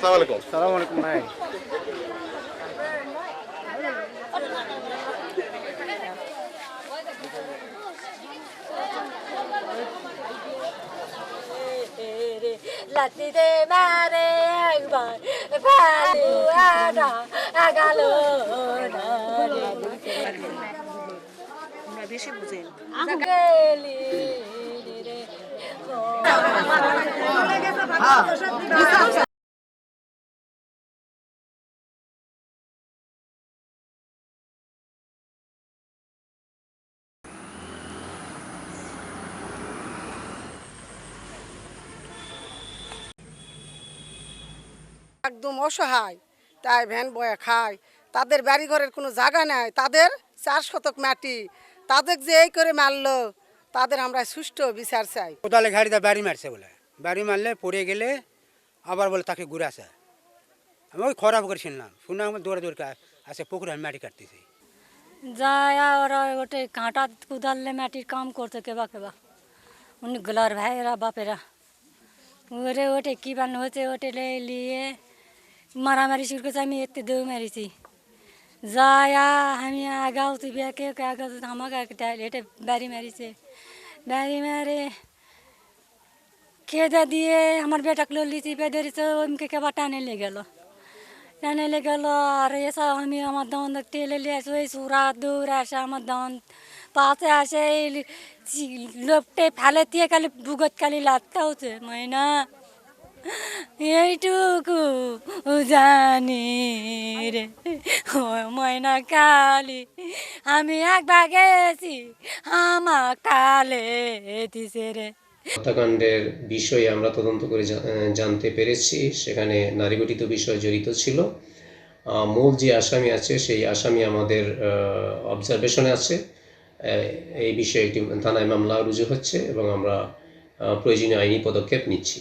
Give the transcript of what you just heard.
আসসালামু আলাইকুম। সালাম আলাইকুম ভাই। লাঠি দে মারে একবার ভালু আনা আগালো না আমরা বেশি বুঝেন গেলি রে একদম অসহায়, তাই ভ্যান বয়ে খায়। তাদের বাড়ি ঘরের কোনো জায়গা নাই, তাদের 4 শতক মাটি, তাদের যে এই করে মারলো, তাদের আমরা সুষ্ঠু বিচার চাই। কোদালে ঘাড়িতে বাড়ি মারছে বলে, বাড়ি মারলে পড়ে গেলে আবার বলে তাকে ঘুরাছে। আমি ওই খারাপ করে শুনলাম, শুনে আমার দৌড়ে দৌড়ে আসে পুকুরে আমি মাটি কাটতেছি। যায় ওরা ওটে কাঁটা কুদালে মাটির কাম করতে কেবা কেবা উনি গোলার ভাইয়েরা বাপেরা ওরে ওটে কী বান হয়েছে ওটে নিয়ে মারামারি শুরু করছে। আমি এতে দৌ মেরেছি যায় আমি আগাও তুই কে আগাও আমাকে হেঁটে বাড়ি মারিছে। বাড়ি মারে খেদা দিয়ে আমার বেটাকে লিচি বেঁধেছে ওমকে কেবা টানে লে গেল টানে লে গেল। আর এসব আমি আমার দান টেলে নিয়ে আসে ওই সুরা দৌড়ে আসে আমার দান পাশে আসে এই লোকটে ফেলে দিয়ে খালি বুগত খালি লাগতে হচ্ছে ময়না এইটুকু জানি রে ও ময়না কালি আমি একবার গেছি আমার কালে দিছে রে। হত্যাকাণ্ডের বিষয়ে আমরা তদন্ত করে জানতে পেরেছি সেখানে নারী গঠিত বিষয় জড়িত ছিল। মূল যে আসামি আছে সেই আসামি আমাদের অবজারভেশনে আছে। এই বিষয়ে একটি থানায় মামলা রুজু হচ্ছে এবং আমরা প্রয়োজনীয় আইনি পদক্ষেপ নিচ্ছি।